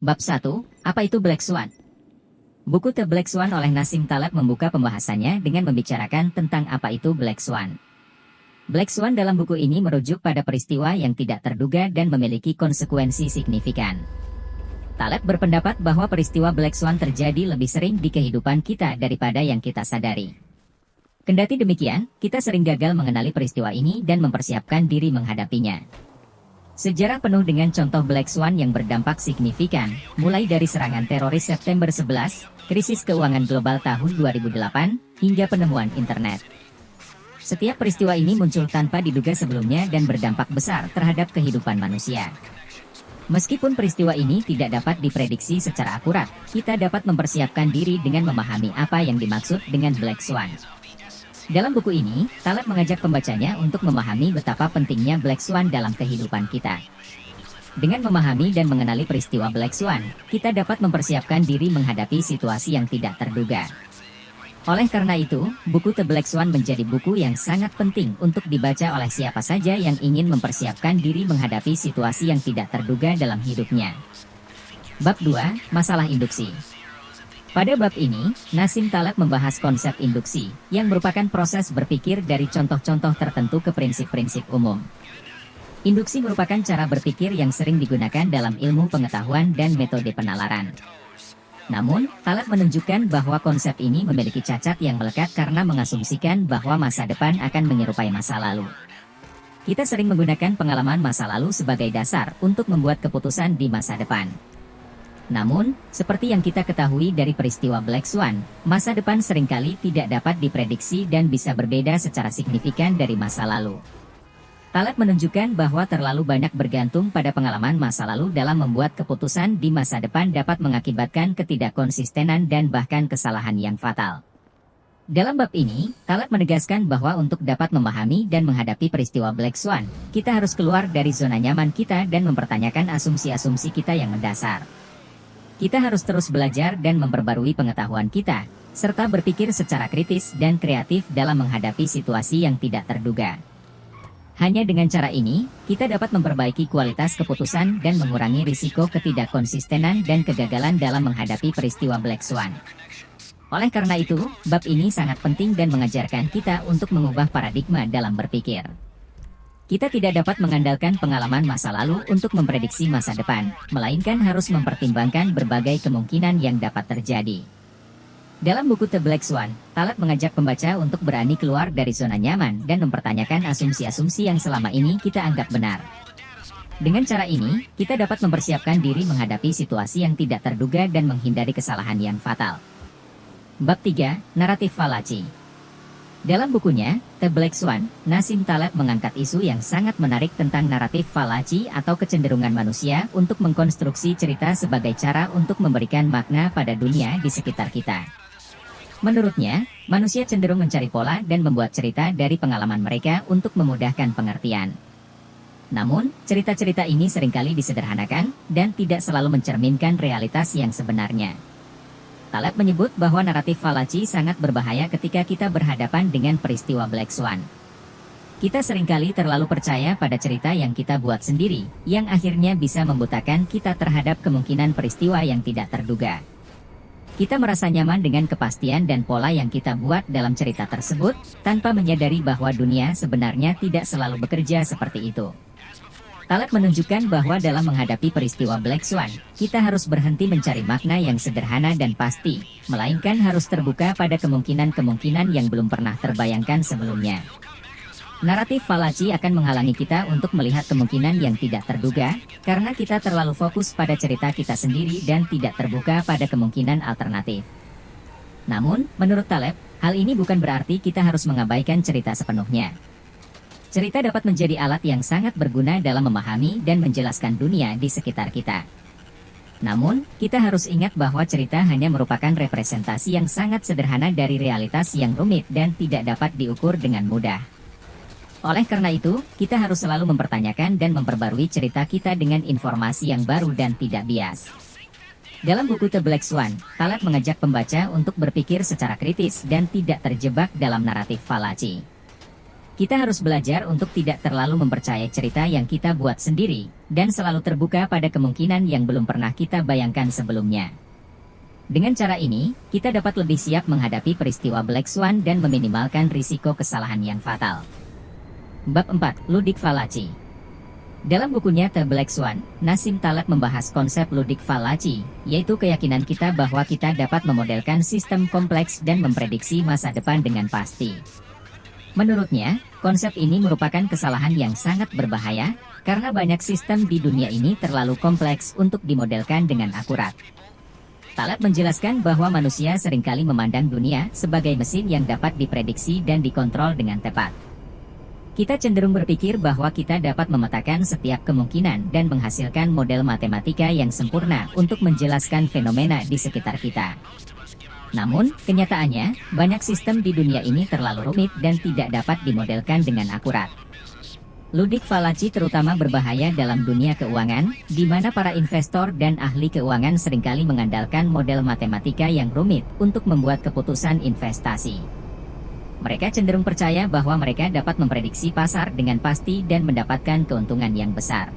Bab 1, apa itu Black Swan? Buku The Black Swan oleh Nassim Taleb membuka pembahasannya dengan membicarakan tentang apa itu Black Swan. Black Swan dalam buku ini merujuk pada peristiwa yang tidak terduga dan memiliki konsekuensi signifikan. Taleb berpendapat bahwa peristiwa Black Swan terjadi lebih sering di kehidupan kita daripada yang kita sadari. Kendati demikian, kita sering gagal mengenali peristiwa ini dan mempersiapkan diri menghadapinya. Sejarah penuh dengan contoh Black Swan yang berdampak signifikan, mulai dari serangan teroris September 11, krisis keuangan global tahun 2008, hingga penemuan internet. Setiap peristiwa ini muncul tanpa diduga sebelumnya dan berdampak besar terhadap kehidupan manusia. Meskipun peristiwa ini tidak dapat diprediksi secara akurat, kita dapat mempersiapkan diri dengan memahami apa yang dimaksud dengan Black Swan. Dalam buku ini, Taleb mengajak pembacanya untuk memahami betapa pentingnya Black Swan dalam kehidupan kita. Dengan memahami dan mengenali peristiwa Black Swan, kita dapat mempersiapkan diri menghadapi situasi yang tidak terduga. Oleh karena itu, buku The Black Swan menjadi buku yang sangat penting untuk dibaca oleh siapa saja yang ingin mempersiapkan diri menghadapi situasi yang tidak terduga dalam hidupnya. Bab 2, Masalah Induksi. Pada bab ini, Nassim Taleb membahas konsep induksi, yang merupakan proses berpikir dari contoh-contoh tertentu ke prinsip-prinsip umum. Induksi merupakan cara berpikir yang sering digunakan dalam ilmu pengetahuan dan metode penalaran. Namun, Taleb menunjukkan bahwa konsep ini memiliki cacat yang melekat karena mengasumsikan bahwa masa depan akan menyerupai masa lalu. Kita sering menggunakan pengalaman masa lalu sebagai dasar untuk membuat keputusan di masa depan. Namun, seperti yang kita ketahui dari peristiwa Black Swan, masa depan seringkali tidak dapat diprediksi dan bisa berbeda secara signifikan dari masa lalu. Taleb menunjukkan bahwa terlalu banyak bergantung pada pengalaman masa lalu dalam membuat keputusan di masa depan dapat mengakibatkan ketidakkonsistenan dan bahkan kesalahan yang fatal. Dalam bab ini, Taleb menegaskan bahwa untuk dapat memahami dan menghadapi peristiwa Black Swan, kita harus keluar dari zona nyaman kita dan mempertanyakan asumsi-asumsi kita yang mendasar. Kita harus terus belajar dan memperbarui pengetahuan kita, serta berpikir secara kritis dan kreatif dalam menghadapi situasi yang tidak terduga. Hanya dengan cara ini, kita dapat memperbaiki kualitas keputusan dan mengurangi risiko ketidakkonsistenan dan kegagalan dalam menghadapi peristiwa Black Swan. Oleh karena itu, bab ini sangat penting dan mengajarkan kita untuk mengubah paradigma dalam berpikir. Kita tidak dapat mengandalkan pengalaman masa lalu untuk memprediksi masa depan, melainkan harus mempertimbangkan berbagai kemungkinan yang dapat terjadi. Dalam buku The Black Swan, Taleb mengajak pembaca untuk berani keluar dari zona nyaman dan mempertanyakan asumsi-asumsi yang selama ini kita anggap benar. Dengan cara ini, kita dapat mempersiapkan diri menghadapi situasi yang tidak terduga dan menghindari kesalahan yang fatal. Bab 3, Naratif Falaci. Dalam bukunya, The Black Swan, Nassim Taleb mengangkat isu yang sangat menarik tentang naratif falaci atau kecenderungan manusia untuk mengkonstruksi cerita sebagai cara untuk memberikan makna pada dunia di sekitar kita. Menurutnya, manusia cenderung mencari pola dan membuat cerita dari pengalaman mereka untuk memudahkan pengertian. Namun, cerita-cerita ini seringkali disederhanakan dan tidak selalu mencerminkan realitas yang sebenarnya. Taleb menyebut bahwa naratif falaci sangat berbahaya ketika kita berhadapan dengan peristiwa Black Swan. Kita seringkali terlalu percaya pada cerita yang kita buat sendiri, yang akhirnya bisa membutakan kita terhadap kemungkinan peristiwa yang tidak terduga. Kita merasa nyaman dengan kepastian dan pola yang kita buat dalam cerita tersebut, tanpa menyadari bahwa dunia sebenarnya tidak selalu bekerja seperti itu. Taleb menunjukkan bahwa dalam menghadapi peristiwa Black Swan, kita harus berhenti mencari makna yang sederhana dan pasti, melainkan harus terbuka pada kemungkinan-kemungkinan yang belum pernah terbayangkan sebelumnya. Naratif falaci akan menghalangi kita untuk melihat kemungkinan yang tidak terduga, karena kita terlalu fokus pada cerita kita sendiri dan tidak terbuka pada kemungkinan alternatif. Namun, menurut Taleb, hal ini bukan berarti kita harus mengabaikan cerita sepenuhnya. Cerita dapat menjadi alat yang sangat berguna dalam memahami dan menjelaskan dunia di sekitar kita. Namun, kita harus ingat bahwa cerita hanya merupakan representasi yang sangat sederhana dari realitas yang rumit dan tidak dapat diukur dengan mudah. Oleh karena itu, kita harus selalu mempertanyakan dan memperbarui cerita kita dengan informasi yang baru dan tidak bias. Dalam buku The Black Swan, Taleb mengajak pembaca untuk berpikir secara kritis dan tidak terjebak dalam naratif falaci. Kita harus belajar untuk tidak terlalu mempercayai cerita yang kita buat sendiri, dan selalu terbuka pada kemungkinan yang belum pernah kita bayangkan sebelumnya. Dengan cara ini, kita dapat lebih siap menghadapi peristiwa Black Swan dan meminimalkan risiko kesalahan yang fatal. Bab 4. Ludic Fallacy. Dalam bukunya The Black Swan, Nassim Taleb membahas konsep ludic fallacy, yaitu keyakinan kita bahwa kita dapat memodelkan sistem kompleks dan memprediksi masa depan dengan pasti. Menurutnya, konsep ini merupakan kesalahan yang sangat berbahaya, karena banyak sistem di dunia ini terlalu kompleks untuk dimodelkan dengan akurat. Taleb menjelaskan bahwa manusia seringkali memandang dunia sebagai mesin yang dapat diprediksi dan dikontrol dengan tepat. Kita cenderung berpikir bahwa kita dapat memetakan setiap kemungkinan dan menghasilkan model matematika yang sempurna untuk menjelaskan fenomena di sekitar kita. Namun, kenyataannya, banyak sistem di dunia ini terlalu rumit dan tidak dapat dimodelkan dengan akurat. Ludic fallacy terutama berbahaya dalam dunia keuangan, di mana para investor dan ahli keuangan seringkali mengandalkan model matematika yang rumit untuk membuat keputusan investasi. Mereka cenderung percaya bahwa mereka dapat memprediksi pasar dengan pasti dan mendapatkan keuntungan yang besar.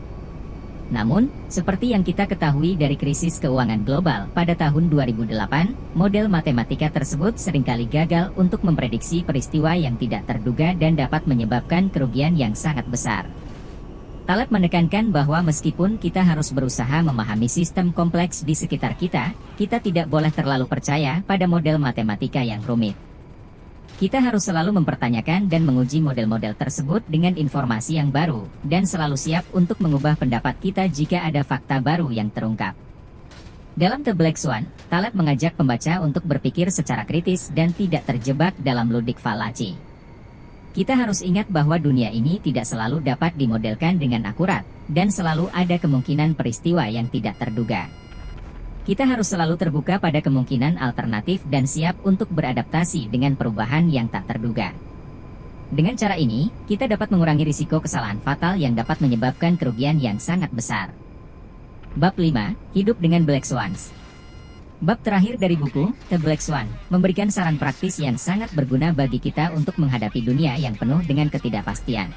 Namun, seperti yang kita ketahui dari krisis keuangan global pada tahun 2008, model matematika tersebut seringkali gagal untuk memprediksi peristiwa yang tidak terduga dan dapat menyebabkan kerugian yang sangat besar. Taleb menekankan bahwa meskipun kita harus berusaha memahami sistem kompleks di sekitar kita, kita tidak boleh terlalu percaya pada model matematika yang rumit. Kita harus selalu mempertanyakan dan menguji model-model tersebut dengan informasi yang baru, dan selalu siap untuk mengubah pendapat kita jika ada fakta baru yang terungkap. Dalam The Black Swan, Taleb mengajak pembaca untuk berpikir secara kritis dan tidak terjebak dalam ludic fallacy. Kita harus ingat bahwa dunia ini tidak selalu dapat dimodelkan dengan akurat, dan selalu ada kemungkinan peristiwa yang tidak terduga. Kita harus selalu terbuka pada kemungkinan alternatif dan siap untuk beradaptasi dengan perubahan yang tak terduga. Dengan cara ini, kita dapat mengurangi risiko kesalahan fatal yang dapat menyebabkan kerugian yang sangat besar. Bab 5. Hidup dengan Black Swans. Bab terakhir dari buku, The Black Swan, memberikan saran praktis yang sangat berguna bagi kita untuk menghadapi dunia yang penuh dengan ketidakpastian.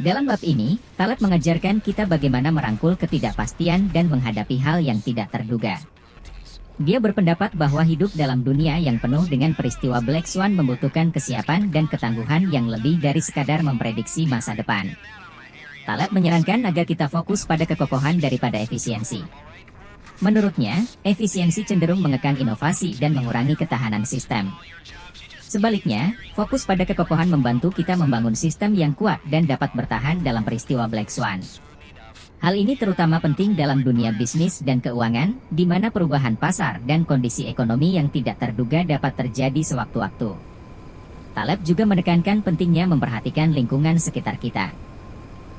Dalam bab ini, Taleb mengajarkan kita bagaimana merangkul ketidakpastian dan menghadapi hal yang tidak terduga. Dia berpendapat bahwa hidup dalam dunia yang penuh dengan peristiwa Black Swan membutuhkan kesiapan dan ketangguhan yang lebih dari sekadar memprediksi masa depan. Taleb menyarankan agar kita fokus pada kekokohan daripada efisiensi. Menurutnya, efisiensi cenderung mengekang inovasi dan mengurangi ketahanan sistem. Sebaliknya, fokus pada kekokohan membantu kita membangun sistem yang kuat dan dapat bertahan dalam peristiwa Black Swan. Hal ini terutama penting dalam dunia bisnis dan keuangan, di mana perubahan pasar dan kondisi ekonomi yang tidak terduga dapat terjadi sewaktu-waktu. Taleb juga menekankan pentingnya memperhatikan lingkungan sekitar kita.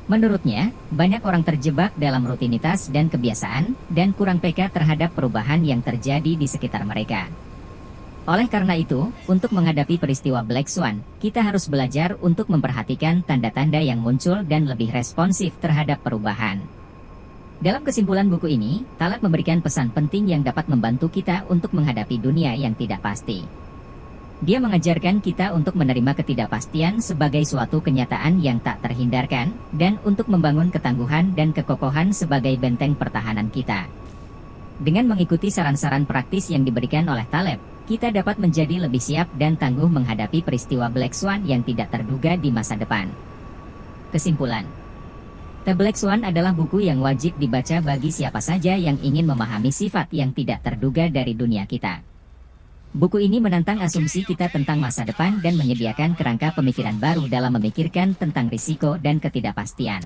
Menurutnya, banyak orang terjebak dalam rutinitas dan kebiasaan, dan kurang peka terhadap perubahan yang terjadi di sekitar mereka. Oleh karena itu, untuk menghadapi peristiwa Black Swan, kita harus belajar untuk memperhatikan tanda-tanda yang muncul dan lebih responsif terhadap perubahan. Dalam kesimpulan buku ini, Taleb memberikan pesan penting yang dapat membantu kita untuk menghadapi dunia yang tidak pasti. Dia mengajarkan kita untuk menerima ketidakpastian sebagai suatu kenyataan yang tak terhindarkan, dan untuk membangun ketangguhan dan kekokohan sebagai benteng pertahanan kita. Dengan mengikuti saran-saran praktis yang diberikan oleh Taleb, kita dapat menjadi lebih siap dan tangguh menghadapi peristiwa Black Swan yang tidak terduga di masa depan. Kesimpulan: The Black Swan adalah buku yang wajib dibaca bagi siapa saja yang ingin memahami sifat yang tidak terduga dari dunia kita. Buku ini menantang asumsi kita tentang masa depan dan menyediakan kerangka pemikiran baru dalam memikirkan tentang risiko dan ketidakpastian.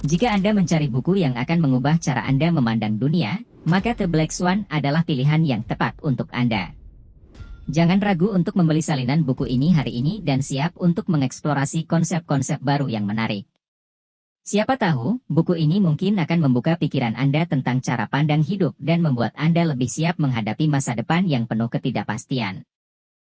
Jika Anda mencari buku yang akan mengubah cara Anda memandang dunia, maka The Black Swan adalah pilihan yang tepat untuk Anda. Jangan ragu untuk membeli salinan buku ini hari ini dan siap untuk mengeksplorasi konsep-konsep baru yang menarik. Siapa tahu, buku ini mungkin akan membuka pikiran Anda tentang cara pandang hidup dan membuat Anda lebih siap menghadapi masa depan yang penuh ketidakpastian.